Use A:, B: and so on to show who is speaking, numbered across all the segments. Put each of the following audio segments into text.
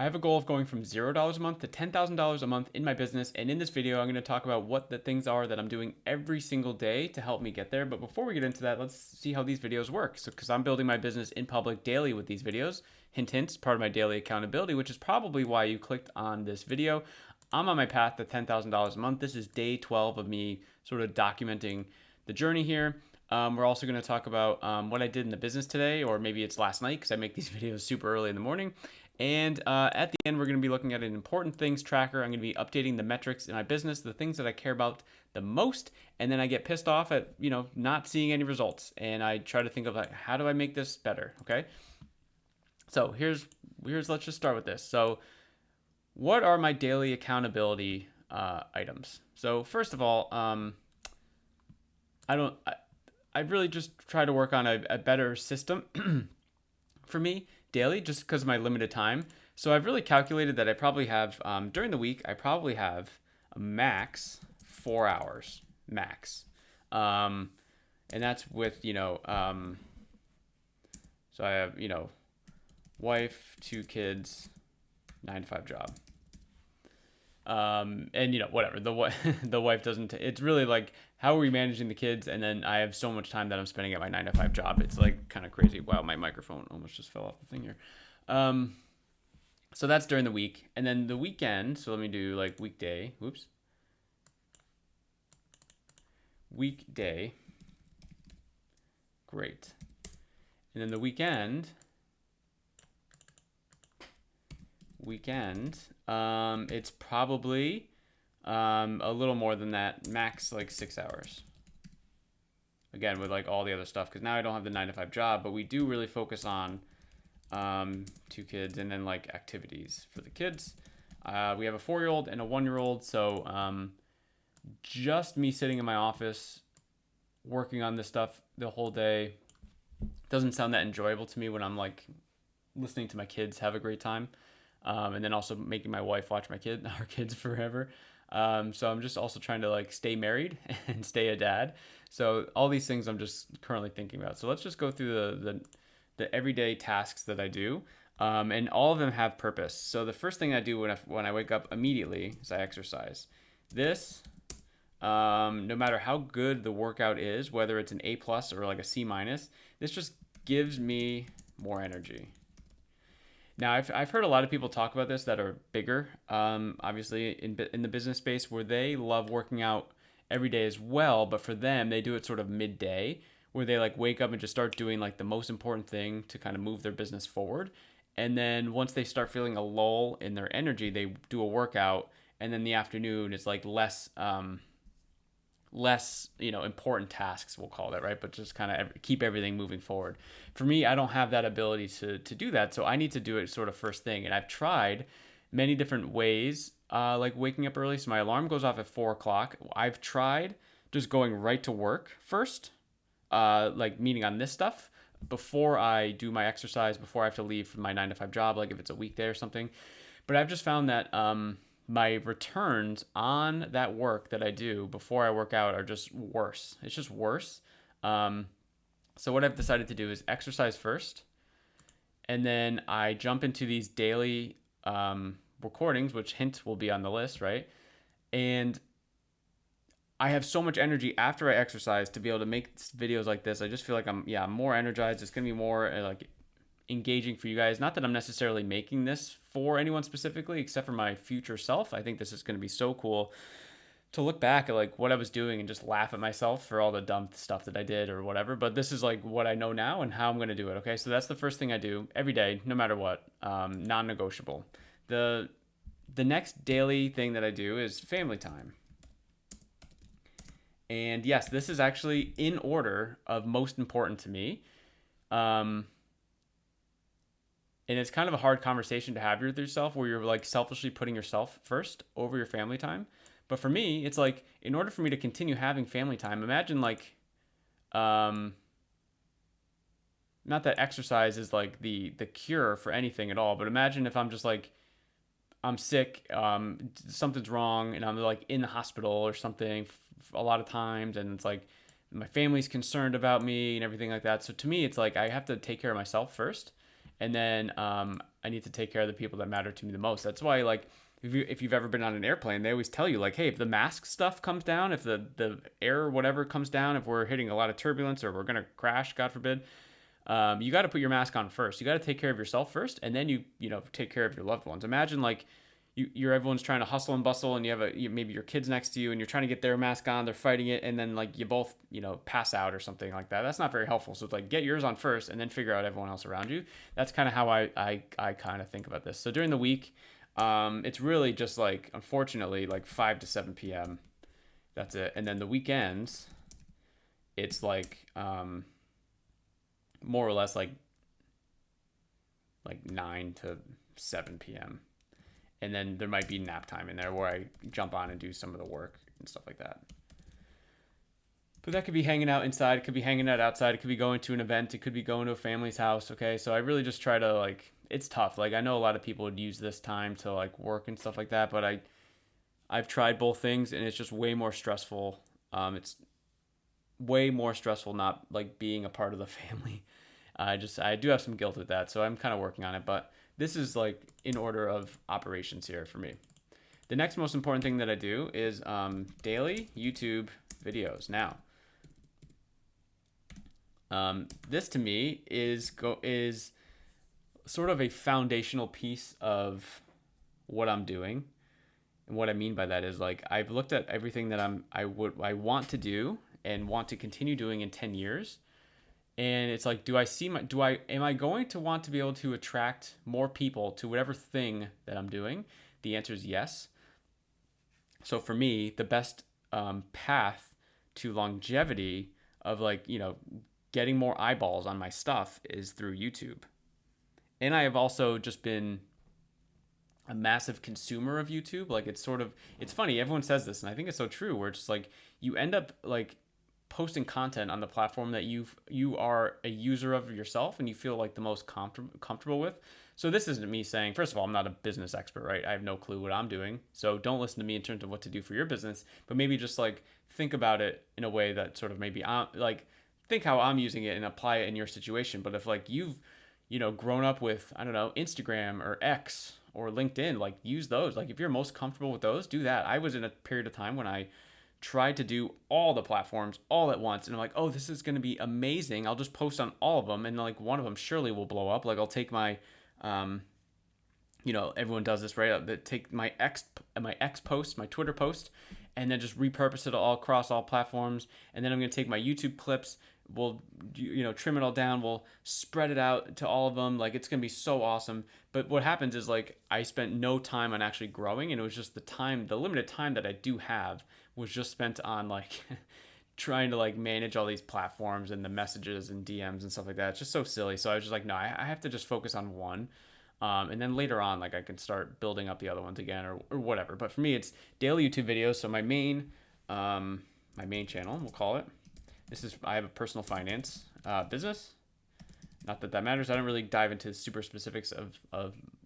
A: I have a goal of going from $0 a month to $10,000 a month in my business. And in this video, I'm going to talk about what the things are that I'm doing every single day to help me get there. But before we get into that, let's see how these videos work. So, because I'm building my business in public daily with these videos, hint, hint, part of my daily accountability, which is probably why you clicked on this video. I'm on my path to $10,000 a month. This is day 12 of me sort of documenting the journey here. We're also going to talk about what I did in the business today, or maybe it's last night because I make these videos super early in the morning. And at the end, we're going to be looking at an important things tracker. I'm going to be updating the metrics in my business, the things that I care about the most. And then I get pissed off at, not seeing any results. And I try to think of like, how do I make this better? Okay. So let's just start with this. So what are my daily accountability items? So first of all, I really just try to work on a better system for me daily just because of my limited time. So I've really calculated that I probably have, during the week, I probably have a max 4 hours, max. And that's with, so I have, wife, 2 kids, 9 to 5 job. And whatever the wife doesn't, it's really like, how are we managing the kids? And then I have so much time that I'm spending at my 9 to 5 job. It's like kind of crazy. Wow. My microphone almost just fell off the thing here. So that's during the week, and then the weekend. So let me do like weekday. Whoops. Weekday. Great. And then the weekend, it's probably a little more than that, max like 6 hours. Again, with like all the other stuff, because now I don't have the 9 to 5 job, but we do really focus on 2 kids and then like activities for the kids. We have a 4-year-old and a 1-year-old, so just me sitting in my office working on this stuff the whole day doesn't sound that enjoyable to me when I'm like listening to my kids have a great time. And then also making my wife watch our kids forever. So I'm just also trying to like stay married and stay a dad. So all these things I'm just currently thinking about. So let's just go through the everyday tasks that I do. And all of them have purpose. So the first thing I do when I wake up immediately is I exercise. This, no matter how good the workout is, whether it's an A plus or like a C minus, this just gives me more energy. Now, I've heard a lot of people talk about this that are bigger, obviously in the business space, where they love working out every day as well, but for them, they do it sort of midday, where they like wake up and just start doing like the most important thing to kind of move their business forward. And then once they start feeling a lull in their energy, they do a workout, and then the afternoon is like less important tasks, we'll call that, right? But just kind of keep everything moving forward. For me, I don't have that ability to do that, so I need to do it sort of first thing. And I've tried many different ways, like waking up early. So my alarm goes off at 4 o'clock. I've tried just going right to work first, like meeting on this stuff before I do my exercise, before I have to leave for my 9 to 5 job, like if it's a weekday or something. But I've just found that my returns on that work that I do before I work out are just worse. It's just worse. So what I've decided to do is exercise first, and then I jump into these daily recordings, which hint will be on the list, right? And I have so much energy after I exercise to be able to make videos like this. I just feel like I'm more energized. It's gonna be more like engaging for you guys. Not that I'm necessarily making this for anyone specifically, except for my future self. I think this is going to be so cool to look back at like what I was doing and just laugh at myself for all the dumb stuff that I did or whatever. But this is like what I know now and how I'm going to do it. Okay, so that's the first thing I do every day, no matter what, non-negotiable. The next daily thing that I do is family time. And yes, this is actually in order of most important to me. And it's kind of a hard conversation to have with yourself where you're like selfishly putting yourself first over your family time. But for me, it's like in order for me to continue having family time, imagine like not that exercise is like the cure for anything at all, but imagine if I'm just like I'm sick, something's wrong, and I'm like in the hospital or something a lot of times, and it's like my family's concerned about me and everything like that. So to me, it's like I have to take care of myself first, and then I need to take care of the people that matter to me the most. That's why, like, if you've ever been on an airplane, they always tell you, like, hey, if the mask stuff comes down, if the air or whatever comes down, if we're hitting a lot of turbulence or we're gonna crash, God forbid, you got to put your mask on first. You got to take care of yourself first, and then you know take care of your loved ones. Imagine like you're everyone's trying to hustle and bustle, and you have maybe your kids next to you, and you're trying to get their mask on. They're fighting it, and then like you both pass out or something like that. That's not very helpful. So it's like get yours on first, and then figure out everyone else around you. That's kind of how I kind of think about this. So during the week, it's really just like unfortunately like 5 to 7 p.m. That's it, and then the weekends, it's like more or less like 9 to 7 p.m. And then there might be nap time in there where I jump on and do some of the work and stuff like that. But that could be hanging out inside. It could be hanging out outside. It could be going to an event. It could be going to a family's house. Okay. So I really just try to like, it's tough. Like I know a lot of people would use this time to like work and stuff like that, but I've tried both things and it's just way more stressful. It's way more stressful not like being a part of the family. I do have some guilt with that, so I'm kind of working on it, but this is like in order of operations here for me. The next most important thing that I do is daily YouTube videos. Now, this to me is sort of a foundational piece of what I'm doing. And what I mean by that is like I've looked at everything that I want to do and want to continue doing in 10 years. And it's like, am I going to want to be able to attract more people to whatever thing that I'm doing? The answer is yes. So for me, the best path to longevity of like, getting more eyeballs on my stuff is through YouTube. And I have also just been a massive consumer of YouTube. Like it's funny. Everyone says this and I think it's so true where it's just like, you end up like posting content on the platform that you are a user of yourself and you feel like the most comfortable with. So this isn't me saying, first of all, I'm not a business expert, right? I have no clue what I'm doing. So don't listen to me in terms of what to do for your business, but maybe just like think about it in a way that sort of maybe like think how I'm using it and apply it in your situation. But if like you've, grown up with, I don't know, Instagram or X or LinkedIn, like use those. Like if you're most comfortable with those, do that. I was in a period of time when I tried to do all the platforms all at once and I'm like, oh, this is going to be amazing. I'll just post on all of them and like one of them surely will blow up. Like I'll take my everyone does this, right? Take my X post, my Twitter post, and then just repurpose it all across all platforms. And then I'm going to take my YouTube clips, we'll trim it all down, we'll spread it out to all of them. Like it's going to be so awesome. But what happens is like I spent no time on actually growing, and it was just the limited time that I do have was just spent on like trying to like manage all these platforms and the messages and DMs and stuff like that. It's just so silly. So I was just like, no, I have to just focus on one. And then later on, like I can start building up the other ones again or whatever. But for me, it's daily YouTube videos. So my main channel, we'll call it. I have a personal finance business. Not that that matters. I don't really dive into super specifics of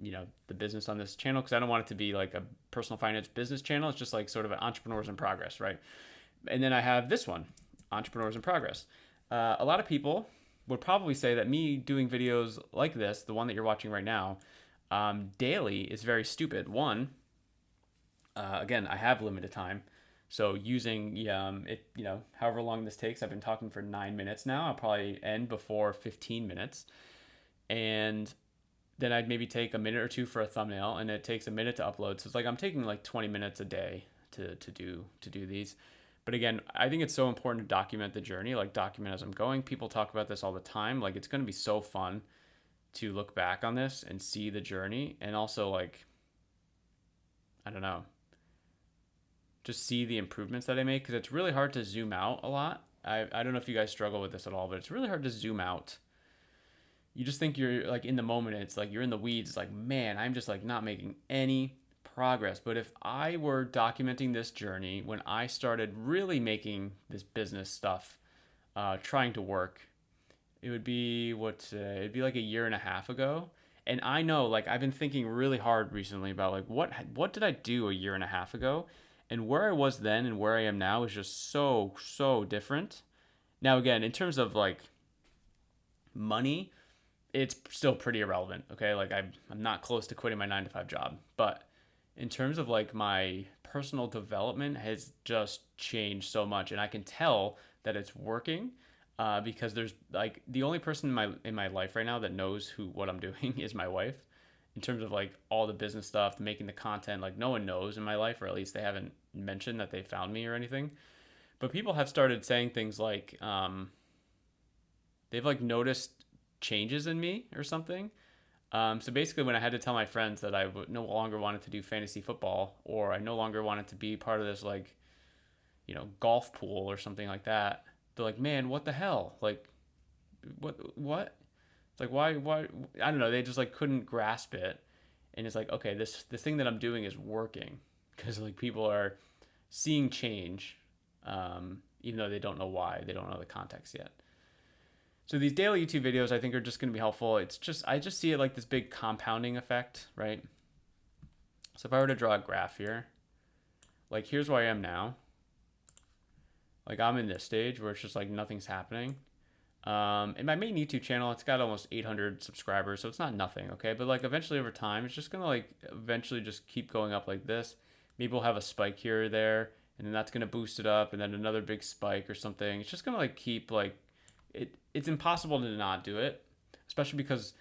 A: the business on this channel because I don't want it to be like a personal finance business channel. It's just like sort of an entrepreneurs in progress, right? And then I have this one, entrepreneurs in progress. A lot of people would probably say that me doing videos like this, the one that you're watching right now, daily is very stupid. One, again, I have limited time. So using it, however long this takes, I've been talking for 9 minutes now. I'll probably end before 15 minutes. And then I'd maybe take a minute or two for a thumbnail, and it takes a minute to upload. So it's like I'm taking like 20 minutes a day to do these. But again, I think it's so important to document the journey, like document as I'm going. People talk about this all the time. Like it's going to be so fun to look back on this and see the journey, and also like, I don't know, just see the improvements that I make, because it's really hard to zoom out a lot. I don't know if you guys struggle with this at all, but it's really hard to zoom out. You just think you're like in the moment, and it's like you're in the weeds. It's like, man, I'm just like not making any progress. But if I were documenting this journey when I started really making this business stuff, trying to work, it would be it'd be like a year and a half ago. And I know, like, I've been thinking really hard recently about like what did I do a year and a half ago, and where I was then and where I am now is just so different. Now again, in terms of like money, it's still pretty irrelevant. Okay, like I'm not close to quitting my 9 to 5 job, but in terms of like my personal development has just changed so much, and I can tell that it's working. Because there's like the only person in my life right now that knows what I'm doing is my wife. In terms of like all the business stuff, making the content, like no one knows in my life, or at least they haven't mentioned that they found me or anything. But people have started saying things like they've like noticed changes in me or something. So basically, when I had to tell my friends that no longer wanted to do fantasy football, or I no longer wanted to be part of this like golf pool or something like that, they're like, "Man, what the hell? Like, what? It's like why? I don't know. They just like couldn't grasp it, and it's like, okay, this thing that I'm doing is working because like people are seeing change, even though they don't know why, they don't know the context yet. So these daily YouTube videos, I think, are just going to be helpful. I just see it like this big compounding effect, right? So if I were to draw a graph here, like here's where I am now. Like I'm in this stage where it's just like nothing's happening. In my main YouTube channel, it's got almost 800 subscribers, so it's not nothing, okay? But like eventually over time, it's just gonna like eventually just keep going up like this. Maybe we'll have a spike here or there, and then that's gonna boost it up, and then another big spike or something. It's just gonna like keep like it's impossible to not do it, especially because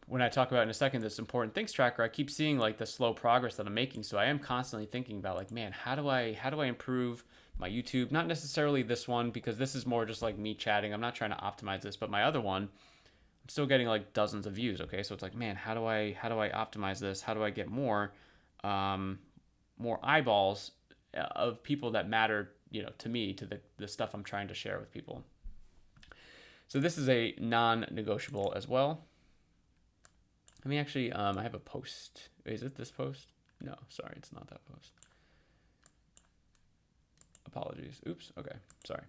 A: when I talk about in a second this important things tracker, I keep seeing like the slow progress that I'm making. So I am constantly thinking about like, man, how do I improve my YouTube? Not necessarily this one because this is more just like me chatting. I'm not trying to optimize this, but my other one, I'm still getting like dozens of views. Okay, so it's like, man, how do I optimize this? How do I get more eyeballs of people that matter, to me, to the stuff I'm trying to share with people. So this is a non-negotiable as well. Let me actually, I have a post. Is it this post? No, sorry, it's not that post. Apologies. Oops. Okay, sorry.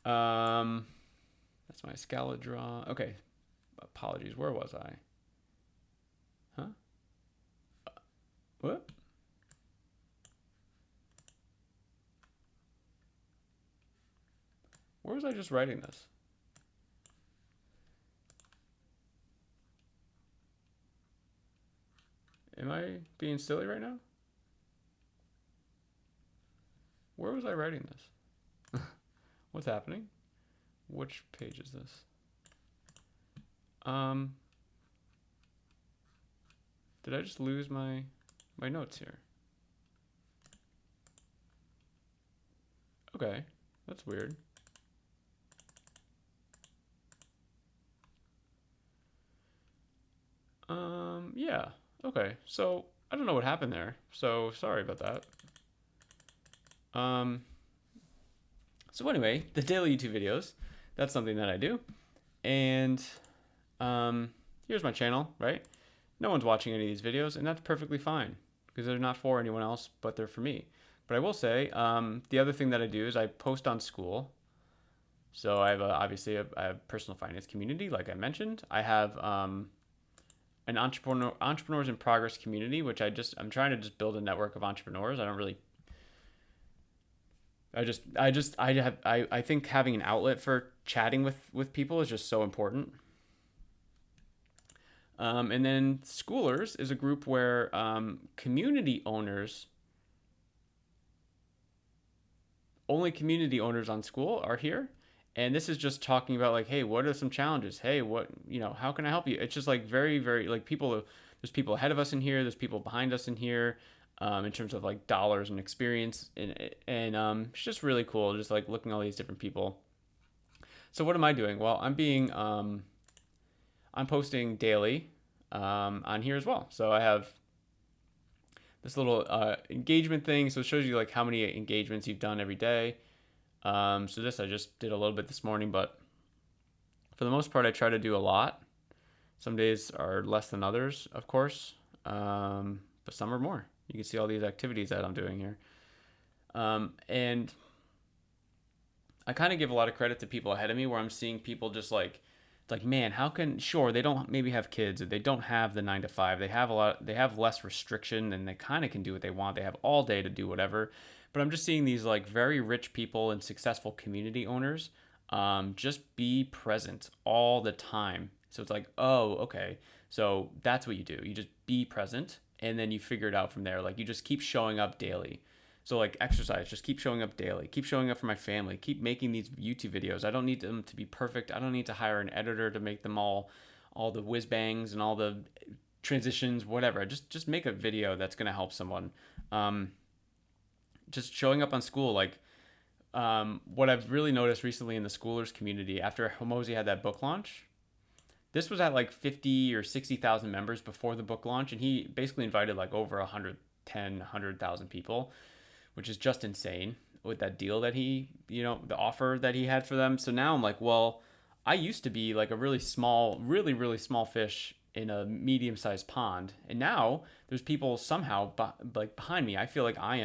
A: That's my Scala draw. Okay, apologies. Where was I? Huh? What? Where was I just writing this? Am I being silly right now? Where was I writing this? What's happening? Which page is this? Did I just lose my notes here? Okay, that's weird. Yeah. Okay. So I don't know what happened there. So sorry about that. So anyway, the daily YouTube videos, that's something that I do. And here's my channel, right? No one's watching any of these videos, and that's perfectly fine because they're not for anyone else, but they're for me. But I will say, the other thing that I do is I post on Skool. So I have obviously I have personal finance community, like I mentioned. I have an entrepreneurs in progress community, which I'm trying to just build a network of entrepreneurs. I don't really. I think having an outlet for chatting with people is just so important. And then Skoolers is a group where community owners, only community owners on Skool are here. And this is just talking about like, hey, what are some challenges? Hey, how can I help you? It's just like very, very like there's people ahead of us in here. There's people behind us in here, in terms of like dollars and experience. And it's just really cool. Just like looking at all these different people. So what am I doing? Well, I'm posting daily, on here as well. So I have this little engagement thing. So it shows you like how many engagements you've done every day. So this I just did a little bit this morning, but for the most part, I try to do a lot. Some days are less than others, of course, but some are more. You can see all these activities that I'm doing here. And I kind of give a lot of credit to people ahead of me where I'm seeing people just like, it's like, man, sure, they don't maybe have kids, or they don't have the 9 to 5. They have less restriction, and they kind of can do what they want. They have all day to do whatever. But I'm just seeing these like very rich people and successful community owners just be present all the time, So it's like, oh, okay. So that's what you do. You just be present, and then you figure it out from there. Like you just keep showing up daily. So like exercise, just keep showing up daily. Keep showing up for my family. Keep making these YouTube videos. I don't need them to be perfect. I don't need to hire an editor to make them all the whiz bangs and all the transitions, whatever. Just make a video that's gonna help someone. Um, just showing up on school, like what I've really noticed recently in the schoolers community after Hormozi had that book launch. This was at like 50 or 60,000 members before the book launch, and he basically invited like over 100,000 people, which is just insane with that deal that he, the offer that he had for them. So now I'm like, well, I used to be like a really small, really, really small fish in a medium sized pond. And now there's people somehow like behind me. I feel like I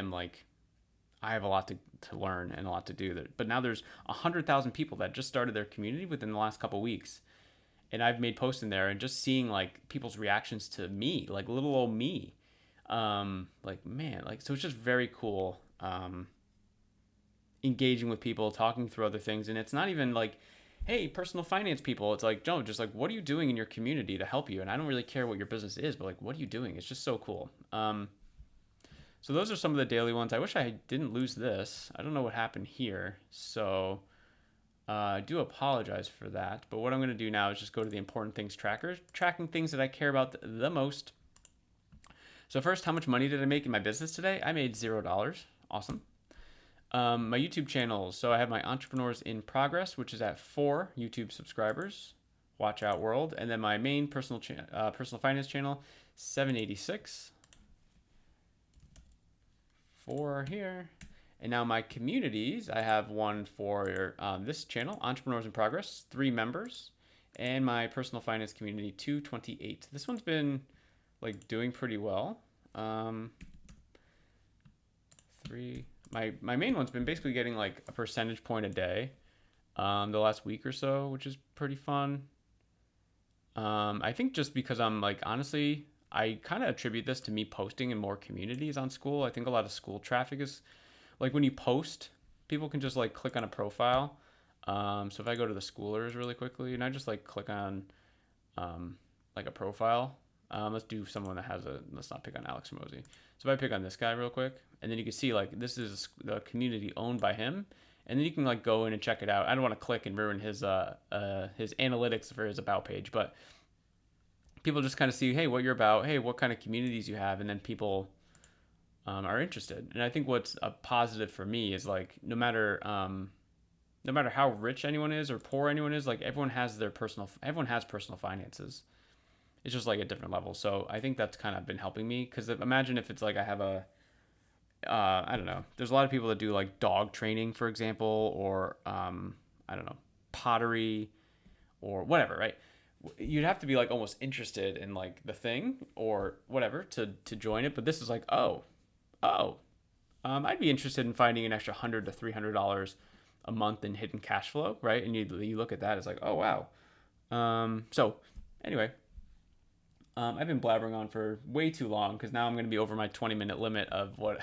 A: have a lot to learn and a lot to do there. But now there's 100,000 people that just started their community within the last couple weeks. And I've made posts in there and just seeing like people's reactions to me, like little old me. Like, man, like, so it's just very cool. Engaging with people, talking through other things. And it's not even like, hey, personal finance people. It's like, Joe, just like, what are you doing in your community to help you? And I don't really care what your business is, but like, what are you doing? It's just so cool. So those are some of the daily ones. I wish I didn't lose this. I don't know what happened here. So I do apologize for that. But what I'm going to do now is just go to the important things tracker, tracking things that I care about the most. So first, how much money did I make in my business today? I made $0. Awesome. My YouTube channels. So I have my Entrepreneurs in Progress, which is at 4 YouTube subscribers. Watch out, world. And then my main personal finance channel, 786. 4 here. And now my communities, I have one for this channel, Entrepreneurs in Progress, 3 members. And my personal finance community, 228. This one's been like doing pretty well. 3. My main one's been basically getting like a percentage point a day the last week or so, which is pretty fun. I think just because I'm like, honestly, I kind of attribute this to me posting in more communities on school. I think a lot of school traffic is like when you post, people can just like click on a profile. So if I go to the schoolers really quickly and I just like click on like a profile, let's do someone that has let's not pick on Alex Hormozi. So if I pick on this guy real quick, and then you can see like this is the community owned by him, and then you can like go in and check it out. I don't want to click and ruin his analytics for his about page, but people just kind of see, hey, what you're about, hey, what kind of communities you have, and then people are interested. And I think what's a positive for me is like no matter how rich anyone is or poor anyone is, like everyone has personal finances. It's just like a different level. So I think that's kind of been helping me because imagine if it's like I have I don't know. There's a lot of people that do like dog training, for example, or I don't know, pottery or whatever, right? You'd have to be like almost interested in like the thing or whatever to join it. But this is like, I'd be interested in finding an extra $100 to $300 a month in hidden cash flow, right? And you look at that, it's like, oh wow. So anyway, I've been blabbering on for way too long because now I'm going to be over my 20-minute limit of what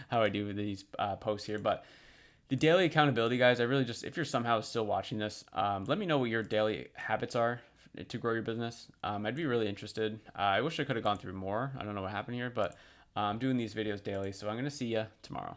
A: how I do with these posts here. But the daily accountability, guys, I really just, if you're somehow still watching this, let me know what your daily habits are to grow your business. I'd be really interested. I wish I could have gone through more. I don't know what happened here, but I'm doing these videos daily. So I'm going to see you tomorrow.